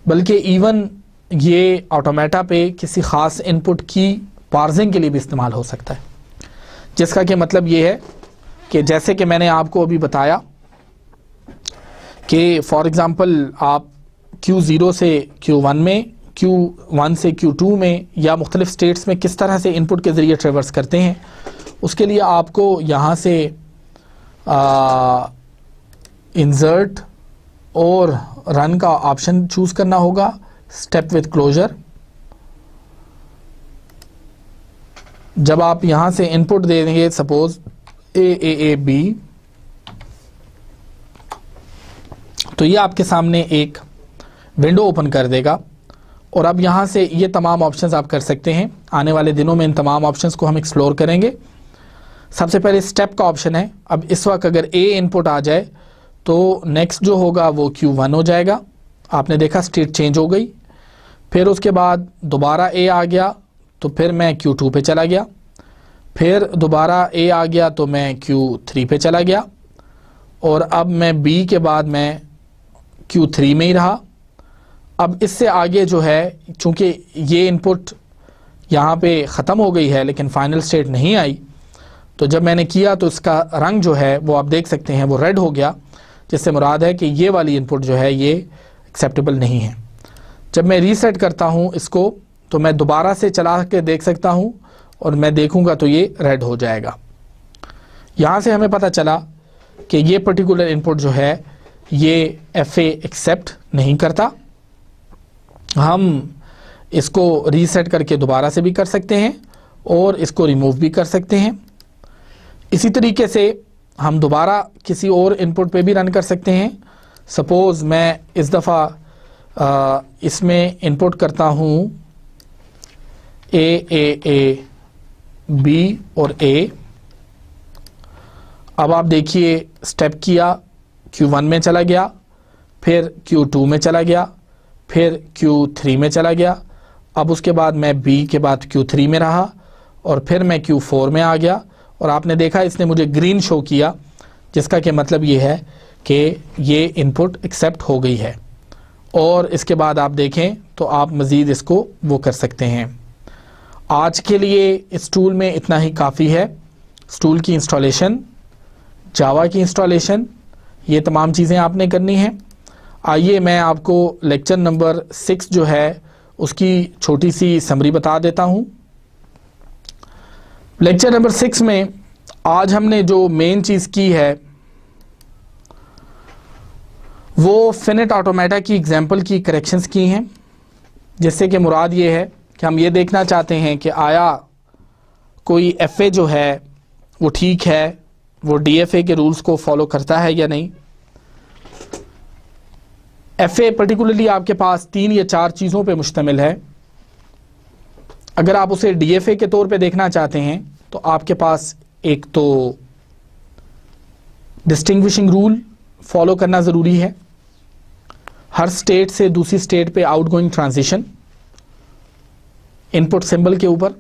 बल्कि इवन ये ऑटोमेटा पे किसी ख़ास इनपुट की पार्सिंग के लिए भी इस्तेमाल हो सकता है। जिसका कि मतलब ये है कि जैसे कि मैंने आपको अभी बताया कि फॉर एग्ज़ाम्पल आप Q0 से Q1 में, Q1 से Q2 में या मुख्तलिफ स्टेट्स में किस तरह से इनपुट के ज़रिए ट्रेवर्स करते हैं, उसके लिए आपको यहाँ से इंसर्ट और रन का ऑप्शन चूज़ करना होगा, स्टेप विद क्लोजर। जब आप यहाँ से इनपुट दे देंगे सपोज AAAB, तो ये आपके सामने एक विंडो ओपन कर देगा और अब यहाँ से ये तमाम ऑप्शंस आप कर सकते हैं। आने वाले दिनों में इन तमाम ऑप्शंस को हम एक्सप्लोर करेंगे। सबसे पहले स्टेप का ऑप्शन है। अब इस वक्त अगर A इनपुट आ जाए तो नेक्स्ट जो होगा वो Q1 हो जाएगा। आपने देखा स्टेट चेंज हो गई। फिर उसके बाद दोबारा A आ गया तो फिर मैं Q2 पे चला गया, फिर दोबारा A आ गया तो मैं Q3 पे चला गया और अब मैं B के बाद मैं Q3 में ही रहा। अब इससे आगे जो है, चूँकि ये इनपुट यहाँ पे ख़त्म हो गई है लेकिन फाइनल स्टेट नहीं आई, तो जब मैंने किया तो इसका रंग जो है वो आप देख सकते हैं वो रेड हो गया, जिससे मुराद है कि ये वाली इनपुट जो है ये एक्सेप्टेबल नहीं है। जब मैं रीसेट करता हूँ इसको तो मैं दोबारा से चला के देख सकता हूँ और मैं देखूँगा तो ये रेड हो जाएगा। यहाँ से हमें पता चला कि ये पर्टिकुलर इनपुट जो है ये FA एक्सेप्ट नहीं करता। हम इसको रीसेट करके दोबारा से भी कर सकते हैं और इसको रिमूव भी कर सकते हैं। इसी तरीके से हम दोबारा किसी और इनपुट पे भी रन कर सकते हैं। सपोज़ मैं इस दफ़ा इसमें इनपुट करता हूँ AAAB और A। अब आप देखिए स्टेप किया, Q1 में चला गया, फिर Q2 में चला गया, फिर Q3 में चला गया। अब उसके बाद मैं B के बाद Q3 में रहा और फिर मैं Q4 में आ गया और आपने देखा इसने मुझे ग्रीन शो किया, जिसका कि मतलब ये है कि ये इनपुट एक्सेप्ट हो गई है। और इसके बाद आप देखें तो आप मज़ीद इसको वो कर सकते हैं। आज के लिए इस टूल में इतना ही काफ़ी है। इस टूल की इंस्टॉलेशन, जावा की इंस्टॉलेशन, ये तमाम चीज़ें आपने करनी हैं। आइए मैं आपको लेक्चर नंबर 6 जो है उसकी छोटी सी समरी बता देता हूँ। लेक्चर नंबर 6 में आज हमने जो मेन चीज़ की है वो फिनिट ऑटोमेटा की एग्जाम्पल की करेक्शंस की हैं, जिससे कि मुराद ये है कि हम ये देखना चाहते हैं कि आया कोई FA जो है वो ठीक है, वो DFA के रूल्स को फॉलो करता है या नहीं। FA पर्टिकुलरली आपके पास 3 या 4 चीज़ों पे मुश्तमिल है। अगर आप उसे DFA के तौर पे देखना चाहते हैं तो आपके पास एक तो डिस्टिंग्विशिंग रूल फॉलो करना ज़रूरी है, हर स्टेट से दूसरी स्टेट पे आउटगोइंग ट्रांजिशन इनपुट सिंबल के ऊपर।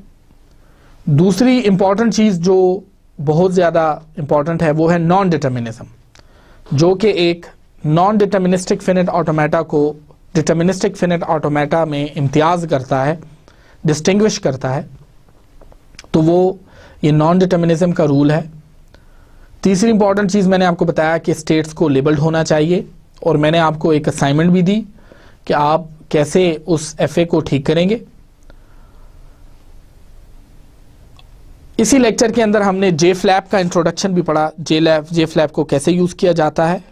दूसरी इंपॉर्टेंट चीज़ जो बहुत ज़्यादा इंपॉर्टेंट है वो है नॉन डिटर्मिनिज्म, जो कि एक नॉन डिटर्मिनिस्टिक फिनिट ऑटोमेटा को डिटर्मिनिस्टिक फिनिट ऑटोमेटा में इम्तियाज़ करता है, डिस्टिंग्विश करता है। तो वो ये नॉन डिटर्मिनिज्म का रूल है। तीसरी इंपॉर्टेंट चीज़ मैंने आपको बताया कि स्टेट्स को लेबल्ड होना चाहिए और मैंने आपको एक असाइनमेंट भी दी कि आप कैसे उस FA को ठीक करेंगे। इसी लेक्चर के अंदर हमने JFlap का इंट्रोडक्शन भी पढ़ा, JFlap को कैसे यूज़ किया जाता है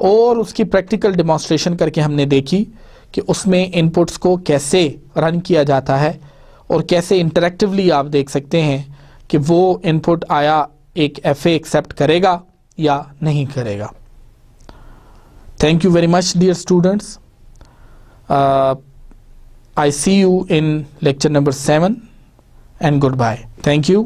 और उसकी प्रैक्टिकल डेमोन्स्ट्रेशन करके हमने देखी कि उसमें इनपुट्स को कैसे रन किया जाता है और कैसे इंटरेक्टिवली आप देख सकते हैं कि वो इनपुट आया एक FA एक्सेप्ट करेगा या नहीं करेगा। Thank you very much, dear students. I see you in lecture number 7 and goodbye. Thank you.